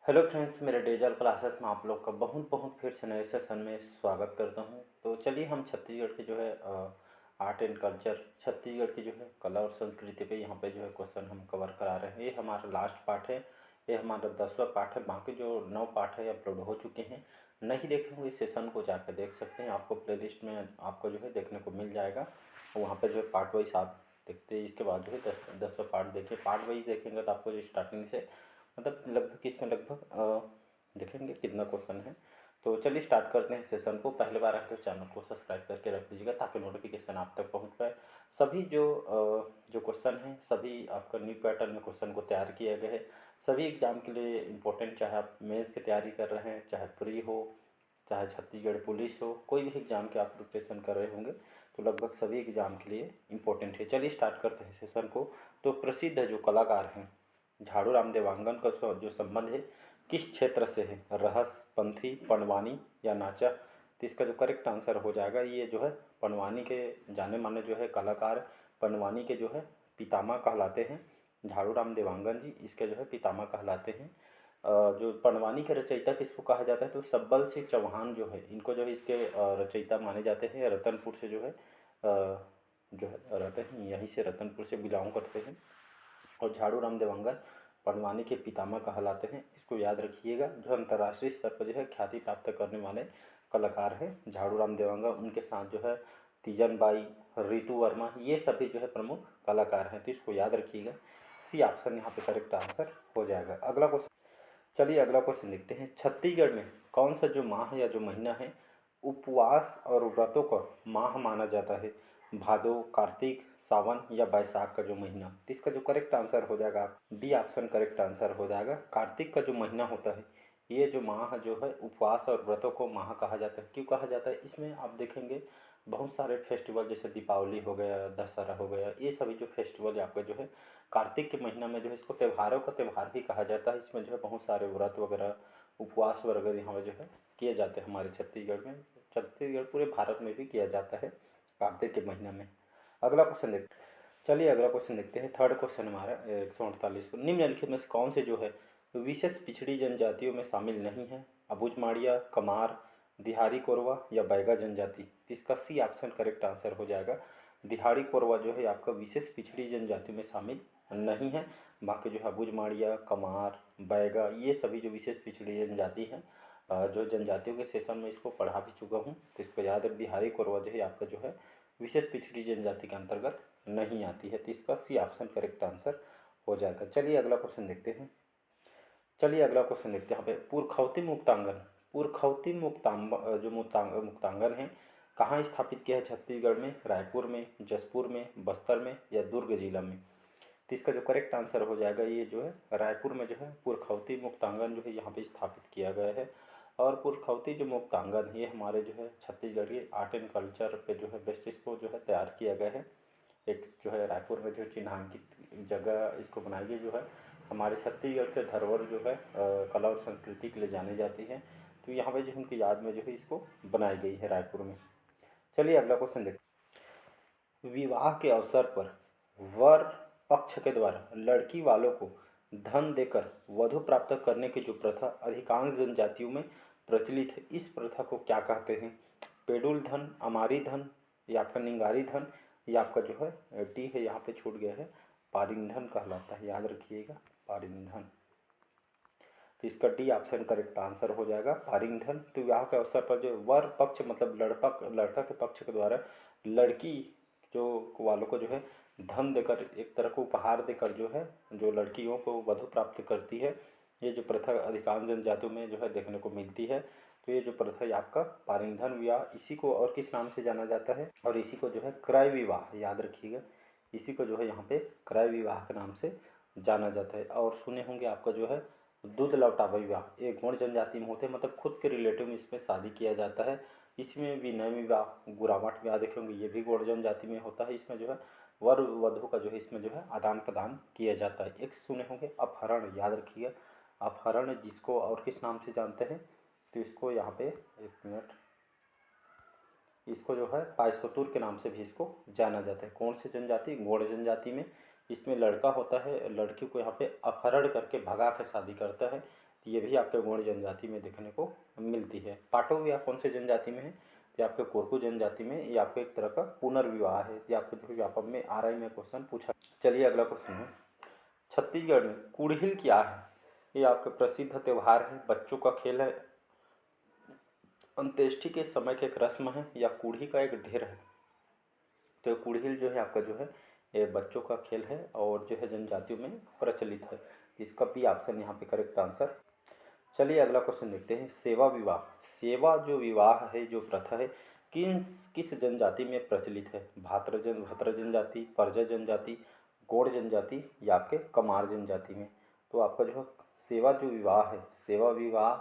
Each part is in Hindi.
हेलो फ्रेंड्स, मेरे डिजिटल क्लासेस में आप लोग का बहुत बहुत फिर से नए सेशन में स्वागत करता हूं। तो चलिए हम छत्तीसगढ़ के जो है आर्ट एंड कल्चर, छत्तीसगढ़ की जो है कला और संस्कृति पे यहाँ पे जो है क्वेश्चन हम कवर करा रहे हैं। ये हमारा लास्ट पार्ट है, ये हमारा 10वां पार्ट है। बाकी जो 9 पार्ट है अपलोड हो चुके हैं। नहीं देखे हुए सेशन को जाकर देख सकते हैं, आपको प्लेलिस्ट में आपको जो है देखने को मिल जाएगा। वहाँ पर जो है पार्ट वाइज आप देखते हैं। इसके बाद जो है 10वां पार्ट देखिए। पार्ट वाइज देखेंगे तो आपको जो स्टार्टिंग से मतलब लगभग इसमें लगभग देखेंगे कितना क्वेश्चन है। तो चलिए स्टार्ट करते हैं सेशन को। पहली बार आकर चैनल को सब्सक्राइब करके रख लीजिएगा ताकि नोटिफिकेशन आप तक पहुंच पाए। सभी जो क्वेश्चन हैं सभी आपका न्यू पैटर्न में क्वेश्चन को तैयार किया गया है। सभी एग्जाम के लिए इम्पोर्टेंट, चाहे आप मेंस की तैयारी कर रहे हैं, चाहे प्री हो, चाहे छत्तीसगढ़ पुलिस हो, कोई भी एग्ज़ाम के आप प्रिपरेशन कर रहे होंगे तो लगभग सभी एग्ज़ाम के लिए इम्पोर्टेंट है। चलिए स्टार्ट करते हैं सेशन को। तो प्रसिद्ध जो कलाकार हैं झाड़ूराम देवांगन का जो संबंध है किस क्षेत्र से है? रहस, पंथी, पंडवानी या नाचा? तो इसका जो करेक्ट आंसर हो जाएगा ये जो है पंडवानी के जाने माने जो है कलाकार, पंडवानी के जो है पितामह कहलाते हैं। झाड़ूराम देवांगन जी इसके जो है पितामह कहलाते हैं। जो पंडवानी के रचयिता किसको कहा जाता है? तो सब्बल सिंह चौहान जो है इनको जो है इसके रचयिता माने जाते हैं। रतनपुर से जो है जो है रहते हैं, यहीं से रतनपुर से बिलोंग करते हैं। और झाड़ूराम देवांगन पंडवानी के पितामह कहलाते हैं। इसको याद रखिएगा। जो अंतर्राष्ट्रीय स्तर पर जो है ख्याति प्राप्त करने वाले कलाकार हैं झाड़ूराम देवांगन, उनके साथ जो है तीजन बाई, रितु वर्मा, ये सभी जो है प्रमुख कलाकार हैं। तो इसको याद रखिएगा। सी ऑप्शन यहाँ पे करेक्ट आंसर हो जाएगा। अगला क्वेश्चन, चलिए अगला क्वेश्चन देखते हैं। छत्तीसगढ़ में कौन सा जो माह या जो महीना है उपवास और व्रतों का माह माना जाता है? भादो, कार्तिक, सावन या बैसाख का जो महीना? तो इसका जो करेक्ट आंसर हो जाएगा बी ऑप्शन करेक्ट आंसर हो जाएगा। कार्तिक का जो महीना होता है ये जो माह जो है उपवास और व्रतों को माह कहा जाता है। क्यों कहा जाता है? इसमें आप देखेंगे बहुत सारे फेस्टिवल जैसे दीपावली हो गया, दशहरा हो गया, ये सभी जो फेस्टिवल आपका जो है कार्तिक के महीना में जो है इसको त्योहारों का त्यौहार भी कहा जाता है। इसमें जो है बहुत सारे व्रत वगैरह, उपवास वगैरह यहाँ जो है किए जाते हैं हमारे छत्तीसगढ़ में। छत्तीसगढ़ पूरे भारत में भी किया जाता है कार्तिक के महीना में। अगला क्वेश्चन देखते चलिए अगला क्वेश्चन देखते हैं। थर्ड क्वेश्चन हमारा 148 निम्नलिखित में से कौन से जो है विशेष पिछड़ी जनजातियों में शामिल नहीं है? अबुझमाड़िया, कमार, दिहाड़ी कोरवा या बैगा जनजाति? इसका सी ऑप्शन करेक्ट आंसर हो जाएगा। दिहाड़ी कोरवा जो है आपका विशेष पिछड़ी जनजातियों में शामिल नहीं है। बाकी जो है अबुझमाड़िया, कमार, बैगा, ये सभी जो विशेष पिछड़ी जनजाति हैं, जो जनजातियों के सेशन में इसको पढ़ा भी चुका हूँ, तो इसको याद रख। दिहाड़ी कोरवा जो है आपका जो है विशेष पिछड़ी जनजाति के अंतर्गत नहीं आती है। तो इसका सी ऑप्शन करेक्ट आंसर हो जाएगा। चलिए अगला क्वेश्चन देखते हैं। यहाँ पे पुरखौती मुक्तांगन, पुरखौती मुक्तांगन है कहाँ स्थापित किया है? छत्तीसगढ़ में, रायपुर में, जसपुर में, बस्तर में या दुर्ग जिला में? तो इसका जो करेक्ट आंसर हो जाएगा ये जो है रायपुर में जो है पुरखौती मुक्तांगन जो है यहाँ पे स्थापित किया गया है। और पुरखौती जो मुक्तांगन है ये हमारे जो है छत्तीसगढ़ के आर्ट एंड कल्चर पे जो है बेस्ट इसको जो है तैयार किया गया है। एक जो है रायपुर में जो चिन्हांकित जगह इसको बनाई गई जो है हमारे छत्तीसगढ़ के धरोहर जो है कला और संस्कृति के लिए जानी जाती है। तो यहाँ पे जो उनकी याद में जो है इसको बनाई गई है रायपुर में। चलिए अगला क्वेश्चन देखते हैं। विवाह के अवसर पर वर पक्ष के द्वारा लड़की वालों को धन देकर वधु प्राप्त करने की जो प्रथा अधिकांश जनजातियों में प्रचलित है, इस प्रथा को क्या कहते हैं? पेडुल धन, अमारी धन या आपका निंगारी धन या आपका जो है डी है यहाँ पे छूट गया है, पारिंधन कहलाता है। याद रखिएगा पारिंधन। तो इसका डी ऑप्शन करेक्ट आंसर हो जाएगा पारिंधन। तो विवाह के अवसर पर जो वर पक्ष मतलब लड़का के पक्ष के द्वारा लड़की जो वालों को जो है धन देकर, एक तरह को उपहार देकर जो है जो लड़कियों को वधु प्राप्त करती है, ये जो प्रथा अधिकांश जनजातियों में जो है देखने को मिलती है। तो ये जो प्रथा है आपका पारिंधन विवाह, इसी को और किस नाम से जाना जाता है? और इसी को जो है क्रय विवाह, याद रखिएगा, इसी को जो है यहाँ पे क्रय विवाह के नाम से जाना जाता है। और सुने होंगे आपका जो है दूध लौटावा विवाह, ये गौड़ जनजाति में होते हैं, मतलब खुद के रिलेटिव में इसमें शादी किया जाता है। इसमें विनय विवाह, गुरामट विवाह देखे होंगे, ये भी गौड़ जनजाति में होता है। इसमें जो है वर वधु का जो है इसमें जो है आदान प्रदान किया जाता है। एक सुने होंगे अपहरण, याद रखिएगा अपहरण, जिसको और किस नाम से जानते हैं? तो इसको यहाँ पे एक मिनट, इसको जो है पायसतुर के नाम से भी इसको जाना जाता है। कौन सी जनजाति? गौड़ जनजाति में। इसमें लड़का होता है, लड़की को यहाँ पे अपहरण करके भगा के शादी करता है। ये भी आपके गौड़ जनजाति में देखने को मिलती है। पाटो विवाह कौन से जनजाति में है? ये आपके कोरकू जनजाति में। ये आपके एक तरह का पुनर्विवाह है। ये आपके जो व्यापक में आरआई में क्वेश्चन पूछा। चलिए अगला क्वेश्चन है, छत्तीसगढ़ में कुड़हिल क्या है? ये आपके प्रसिद्ध त्यौहार है, बच्चों का खेल है, अंत्येष्टि के समय की एक रस्म है, या कूढ़ी का एक ढेर है? तो कुड़हिल जो है आपका जो है ये बच्चों का खेल है और जो है जनजातियों में प्रचलित है। इसका भी ऑप्शन यहाँ पे करेक्ट आंसर। चलिए अगला क्वेश्चन देखते हैं, सेवा विवाह। सेवा जो विवाह है, जो प्रथा है, किस जनजाति में प्रचलित है? भात्र जनजाति, परजा जनजाति, गौड़ जनजाति, या आपके कमार जनजाति में? तो आपका जो है सेवा जो विवाह है, सेवा विवाह,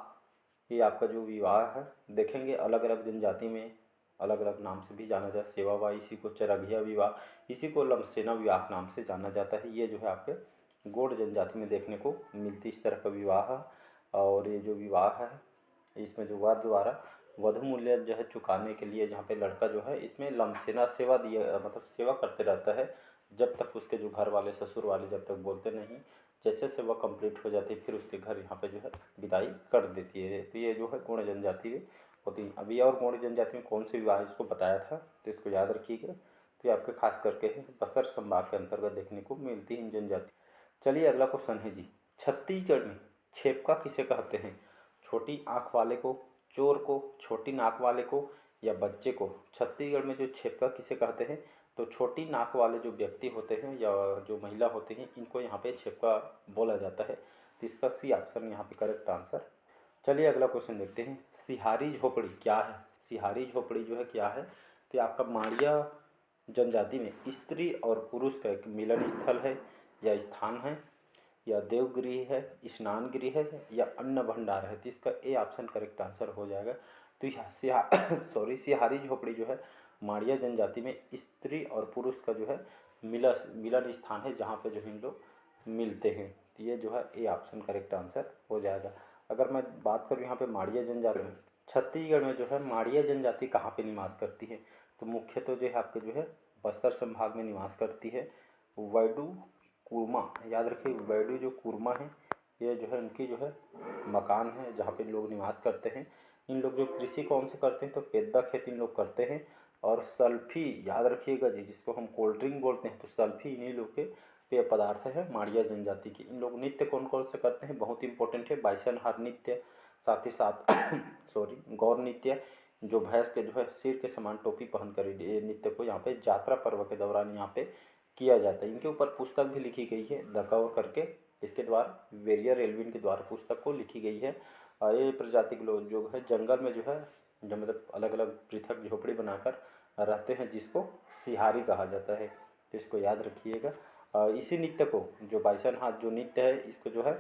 ये आपका जो विवाह है देखेंगे अलग अलग जनजाति में अलग अलग नाम से भी जाना जाता है। सेवा विवाह, इसी को चरघिया विवाह, इसी को लमसेना विवाह नाम से जाना जाता है। ये जो है आपके गौड़ जनजाति में देखने को मिलती इस तरह का विवाह है। और ये जो विवाह है इसमें जो वर द्वारा वधु मूल्य जो है चुकाने के लिए, जहाँ पे लड़का जो है इसमें लमसेना सेवा दिया, मतलब सेवा करते रहता है जब तक उसके जो घर वाले ससुर वाले जब तक बोलते नहीं। जैसे सेवा कंप्लीट हो जाती है फिर उसके घर यहाँ पे जो है विदाई कर देती है। तो ये जो है गौड़ जनजाति होती है। अभी और गौड़ जनजाति में कौन से विवाह इसको बताया था, तो इसको याद रखिएगा। तो ये आपके खास करके बस्तर संभाग के अंतर्गत देखने को मिलती है इन जनजाति। चलिए अगला क्वेश्चन है जी, छत्तीसगढ़ में छेपका किसे कहते हैं? छोटी आँख वाले को, चोर को, छोटी नाक वाले को, या बच्चे को? छत्तीसगढ़ में जो छेपका किसे कहते हैं? तो छोटी नाक वाले जो व्यक्ति होते हैं या जो महिला होते हैं इनको यहाँ पे छेपका बोला जाता है। तो इसका सी ऑप्शन यहाँ पे करेक्ट आंसर। चलिए अगला क्वेश्चन देखते हैं, सिहारी झोपड़ी क्या है? सिहारी झोपड़ी जो है क्या है? तो आपका माड़िया जनजाति में स्त्री और पुरुष का एक मिलन स्थल है, या स्थान है, या देवगृह है, स्नान गृह है, या अन्न भंडार है? तो इसका ए ऑप्शन करेक्ट आंसर हो जाएगा। तो सिहारी झोपड़ी जो है माड़िया जनजाति में स्त्री और पुरुष का जो है मिलन स्थान है, जहाँ पे जो इन लोग मिलते हैं। तो ये जो है ए ऑप्शन करेक्ट आंसर हो जाएगा। अगर मैं बात करूँ यहाँ पे माड़िया जनजाति में, छत्तीसगढ़ में जो है माड़िया जनजाति कहाँ पे निवास करती है? तो मुख्य तो जो है आपके जो है बस्तर संभाग में निवास करती है। वैडू कुरमा, याद रखिए वैडू जो कुरमा है ये जो है उनकी जो है मकान है जहाँ पे लोग निवास करते हैं। इन लोग जो कृषि कौन से करते हैं? तो पेद्दा खेती इन लोग करते हैं। और सल्फी याद रखिएगा जी, जिसको हम कोल्ड ड्रिंक बोलते हैं, तो सल्फी इन्हीं लोग के पेय पदार्थ है माड़िया जनजाति की। इन लोग नृत्य कौन कौन से करते हैं? बहुत इंपॉर्टेंट है, बाइसन हार नृत्य, साथ ही साथ गौर नृत्य, जो भैंस के जो है सिर के समान टोपी पहन कर ये नृत्य को यहाँ पे यात्रा पर्व के दौरान यहाँ पे किया जाता है। इनके ऊपर पुस्तक भी लिखी गई है द कवर करके, इसके द्वारा वेरियर एल्विन के द्वारा पुस्तक को लिखी गई है। ये प्रजाति के लोग जो है जंगल में जो है जो मतलब अलग अलग पृथक झोपड़ी बनाकर रहते हैं, जिसको सिहारी कहा जाता है। तो इसको याद रखिएगा। इसी नृत्य को जो बाइसन हाथ जो नृत्य है इसको जो है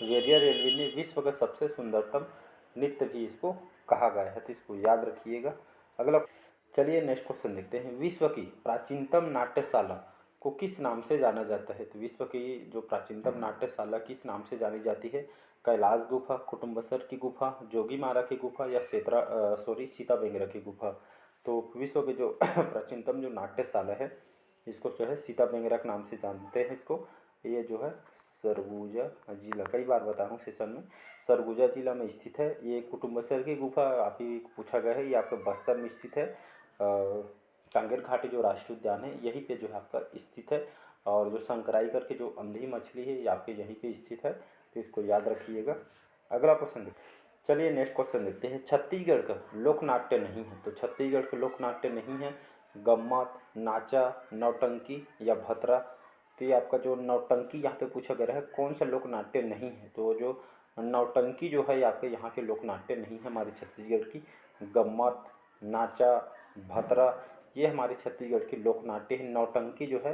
वेरियर एल्विन ने विश्व का सबसे सुंदरतम नृत्य भी इसको कहा गया है। तो इसको याद रखिएगा। अगला चलिए नेक्स्ट क्वेश्चन देखते हैं, विश्व की प्राचीनतम नाट्यशाला को किस नाम से जाना जाता है? तो विश्व की जो प्राचीनतम नाट्यशाला किस नाम से जानी जाती है? कैलाश गुफा, कुटुम्बसर की गुफा, जोगीमारा की गुफा, या सीता बेंगरा की गुफा? तो विश्व की जो प्राचीनतम जो नाट्यशाला है इसको जो है सीता बेंगरा के नाम से जानते हैं इसको। ये जो है सरगुजा जिला, कई बार बता रहा हूँ सेशन में, सरगुजा जिला में स्थित है। ये कुटुम्बसर की गुफा आप ही पूछा गया है, ये आपके बस्तर में स्थित है। कांगेर घाटी जो राष्ट्रीय उद्यान है यहीं पे जो है आपका स्थित है। और जो संकराई करके जो अंधी मछली है ये आपके यहीं पे स्थित है। तो इसको याद रखिएगा। अगला क्वेश्चन देखिए, चलिए नेक्स्ट क्वेश्चन देखते हैं, छत्तीसगढ़ का लोक नाट्य नहीं है? तो छत्तीसगढ़ का लोक नाट्य नहीं है गम्मत, नाचा, नौटंकी, या भतरा? तो ये आपका जो नौटंकी यहाँ पे पूछा गया है कौन सा लोक नाट्य नहीं है? तो जो नौटंकी जो है आपके यहाँ के लोक नाट्य नहीं है हमारे छत्तीसगढ़ की। गम्मत, नाचा, भतरा ये हमारे छत्तीसगढ़ की लोक नाट्य है। नौटंकी जो है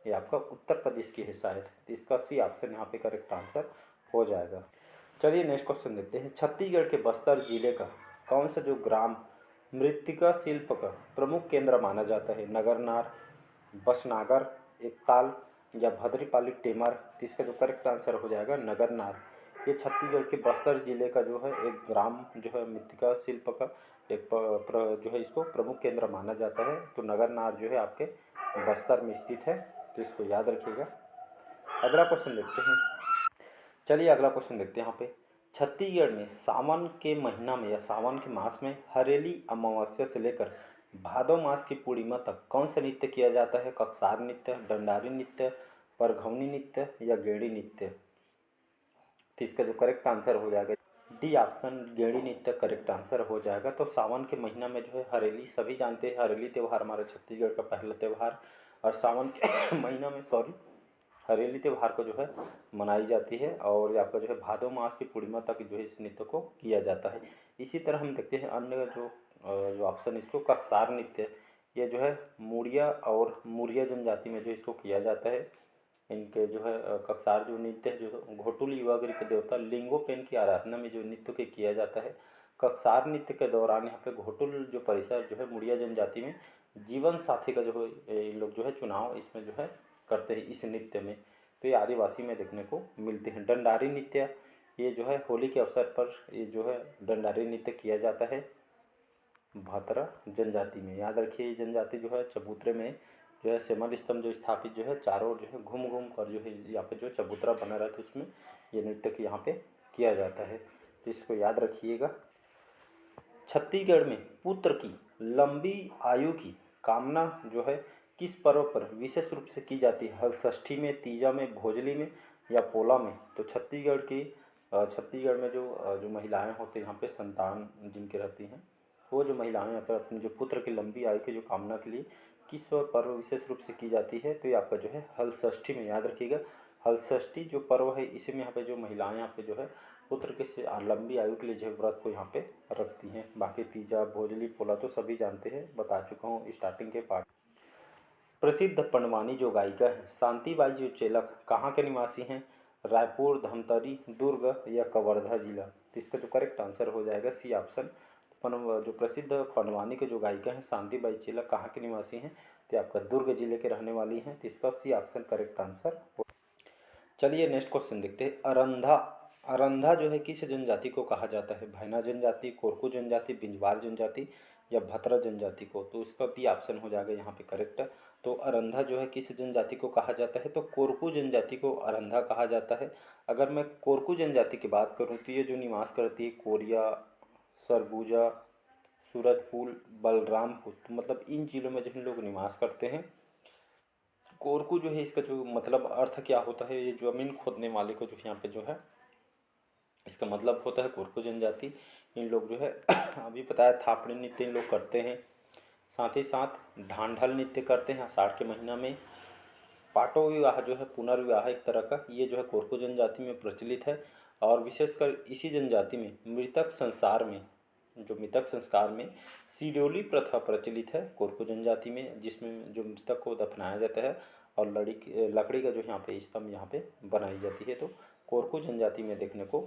ये आपका उत्तर प्रदेश की है शायद। तो इसका सी ऑप्शन यहाँ पे करेक्ट आंसर हो जाएगा। चलिए नेक्स्ट क्वेश्चन देखते हैं, छत्तीसगढ़ के बस्तर जिले का कौन सा जो ग्राम मृत्तिका शिल्प का प्रमुख केंद्र माना जाता है? नगरनार, बसनागर, एकताल, या भद्रीपाली टेमर? तो इसका जो करेक्ट आंसर हो जाएगा नगरनार। ये छत्तीसगढ़ के बस्तर जिले का जो है एक ग्राम जो है मृत्तिका शिल्प का एक जो है इसको प्रमुख केंद्र माना जाता है। तो नगरनार जो है आपके बस्तर में स्थित है। तो इसको याद रखिएगा। अगला क्वेश्चन देखते हैं, चलिए अगला क्वेश्चन देखते हैं यहाँ पे, छत्तीसगढ़ में सावन के महीना में या सावन के मास में हरेली अमावस्या से लेकर भादो मास की पूर्णिमा तक कौन सा नृत्य किया जाता है? ककसार नृत्य, डंडारी नृत्य, परघौनी नृत्य या गेड़ी नृत्य? तो इसका जो करेक्ट आंसर हो जाएगा डी ऑप्शन, गेड़ी नृत्य करेक्ट आंसर हो जाएगा। तो सावन के महीना में जो है हरेली, सभी जानते हैं हरेली त्यौहार हमारे छत्तीसगढ़ का पहला त्यौहार, और सावन के महीना में हरेली त्यौहार को जो है मनाई जाती है, और ये आपका जो है भादो मास की पूर्णिमा तक जो है इस नृत्य को किया जाता है। इसी तरह हम देखते हैं अन्य जो ऑप्शन इसको ककसार नृत्य, ये जो है मुड़िया और मुरिया जनजाति में जो इसको किया जाता है। इनके जो है ककसार जो नृत्य है जो घोटुल युवागिरी के देवता लिंगोपेन की आराधना में जो नृत्य के किया जाता है। ककसार नृत्य के दौरान यहाँ पे घोटुल जो परिसर जो है मुड़िया जनजाति में जीवन साथी का जो है ये लोग जो है चुनाव इसमें जो है करते हैं इस नृत्य में। तो ये आदिवासी में देखने को मिलते हैं। डंडारी नृत्य, ये जो है होली के अवसर पर ये जो है डंडारी नृत्य किया जाता है भातरा जनजाति में। याद रखिए ये जनजाति जो है चबूतरे में जो है सेमल स्तंभ जो स्थापित जो है चारों ओर जो है घूम घूम कर जो है यहाँ पे जो चबूतरा बना रहता है उसमें ये नृत्य की यहाँ पे किया जाता है। तो इसको याद रखिएगा। छत्तीसगढ़ में पुत्र की लंबी आयु की कामना जो है किस पर्व पर विशेष रूप से की जाती है? हलषष्ठी में, तीजा में, भोजली में या पोला में? तो छत्तीसगढ़ में जो महिलाएं होती हैं यहाँ पे संतान जिनके रहती हैं, वो जो महिलाएं यहाँ पर अपने जो पुत्र की लंबी आयु की जो कामना के लिए किस पर्व विशेष रूप से की जाती है? तो ये आपका जो है हलषष्ठी में। याद रखिएगा हलषष्ठी जो पर्व है इसी में यहाँ पे जो महिलाएं यहाँ पे जो है पुत्र के से लंबी आयु के लिए जो व्रत को यहाँ पे रखती हैं। बाकी तीजा, भोजली, पोला तो सभी जानते हैं, बता चुका हूँ स्टार्टिंग के पार्ट। प्रसिद्ध पंडवानी जो गायिका है शांतिबाई जो चेलक कहाँ के निवासी हैं? रायपुर, धमतरी, दुर्ग या कवर्धा जिला? तो इसका जो करेक्ट आंसर हो जाएगा सी ऑप्शन। जो प्रसिद्ध पंडवानी के जो गायिका हैं शांतिबाई चेलक कहाँ के निवासी हैं? तो आपका दुर्ग जिले के रहने वाली हैं। तो इसका सी ऑप्शन करेक्ट आंसर। चलिए नेक्स्ट क्वेश्चन देखते हैं। अरंधा, अरंधा जो है किस जनजाति को कहा जाता है? भैना जनजाति, कोरकू जनजाति, बिंजवार जनजाति या भतरा जनजाति को? तो इसका भी ऑप्शन हो जाएगा यहाँ पे करेक्ट। तो अरंधा जो है किस जनजाति को कहा जाता है? तो कोरकू जनजाति को अरंधा कहा जाता है। अगर मैं कोरकू जनजाति की बात करूँ तो ये जो निवास करती है कोरिया, सरगुजा, सूरजपुर, बलरामपुर, तो मतलब इन जिलों में जो लोग निवास करते हैं। कोरकू जो है इसका जो मतलब अर्थ क्या होता है? ये जमीन खोदने वाले को जो यहाँ पे जो है इसका मतलब होता है कोरकू जनजाति। इन लोग जो है अभी बताया थापड़ी नृत्य इन लोग करते हैं, साथ ही साथ ढांढल नृत्य करते हैं आषाढ़ के महीना में। पाटो विवाह जो है पुनर्विवाह एक तरह का, ये जो है कोरकू जनजाति में प्रचलित है। और विशेषकर इसी जनजाति में मृतक संस्कार में सिडोली प्रथा प्रचलित है कोरकू जनजाति में, जिसमें जो मृतक को दफनाया जाता है और लकड़ी का जो यहाँ पे स्तंभ यहाँ पे बनाई जाती है। तो कोरकू जनजाति में देखने को।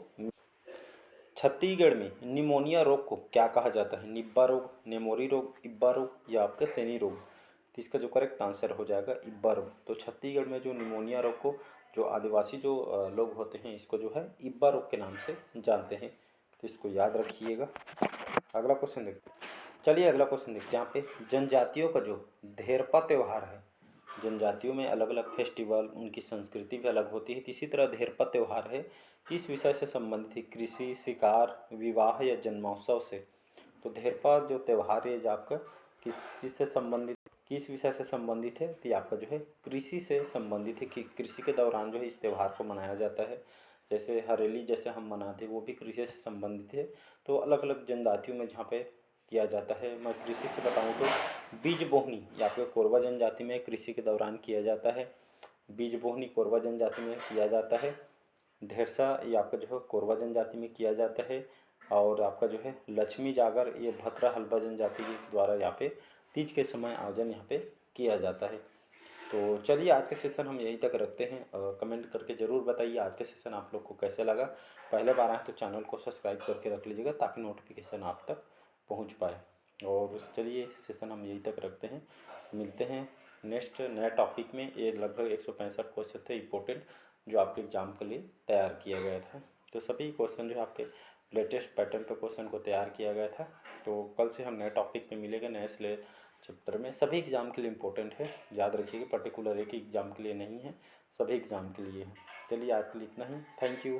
छत्तीसगढ़ में निमोनिया रोग को क्या कहा जाता है? निब्बा रोग, नेमोरी रोग, इब्बा रोग या आपका सेनी रोग? तो इसका जो करेक्ट आंसर हो जाएगा इब्बा रोग। तो छत्तीसगढ़ में जो निमोनिया रोग को जो आदिवासी जो लोग होते हैं इसको जो है इब्बा रोग के नाम से जानते हैं। तो इसको याद रखिएगा। अगला क्वेश्चन देखते चलिए अगला क्वेश्चन देखते हैं। यहाँ पे जनजातियों का जो धेरपा त्यौहार है, जनजातियों में अलग अलग फेस्टिवल, उनकी संस्कृति भी अलग होती है। इसी तरह धेरपा त्यौहार है किस विषय से संबंधित है? कृषि, शिकार, विवाह या जन्मोत्सव से? तो धेरपा जो त्यौहार है जो आपका किससे संबंधित, किस विषय से संबंधित है? तो आपका जो है कृषि से संबंधित है कि कृषि के दौरान जो है इस त्यौहार को मनाया जाता है। जैसे हरेली जैसे हम मनाते हैं वो भी कृषि से संबंधित है। तो अलग अलग जनजातियों में जहाँ पे किया जाता है। मैं कृषि से बताऊँ तो बीज बोहनी या आपके कोरवा जनजाति में कृषि के दौरान किया जाता है। बीज बोहनी कोरवा जनजाति में किया जाता है। धेरसा ये आपका जो है कोरवा जनजाति में किया जाता है। और आपका जो है लक्ष्मी जागर ये भतरा हल्बा जनजाति के द्वारा यहाँ पे तीज के समय आयोजन यहाँ पे किया जाता है। तो चलिए आज का सेशन हम यहीं तक रखते हैं। कमेंट करके ज़रूर बताइए आज का सेशन आप लोग को कैसे लगा। पहले बार आए तो चैनल को सब्सक्राइब करके रख लीजिएगा ताकि नोटिफिकेशन आप तक पहुंच पाए। और चलिए सेशन हम यहीं तक रखते हैं, मिलते हैं नेक्स्ट नए टॉपिक में। ये लगभग 165 क्वेश्चन थे इंपॉर्टेंट जो आपके एग्ज़ाम के लिए तैयार किया गया था। तो सभी क्वेश्चन जो आपके लेटेस्ट पैटर्न पे क्वेश्चन को तैयार किया गया था। तो कल से हम नए टॉपिक पे मिलेंगे नए चैप्टर में। सभी एग्ज़ाम के लिए इम्पोर्टेंट है, याद रखिएगा। पर्टिकुलर एक ही एग्ज़ाम के लिए नहीं है, सभी एग्ज़ाम के लिए है। चलिए आज के लिए इतना ही। Thank you.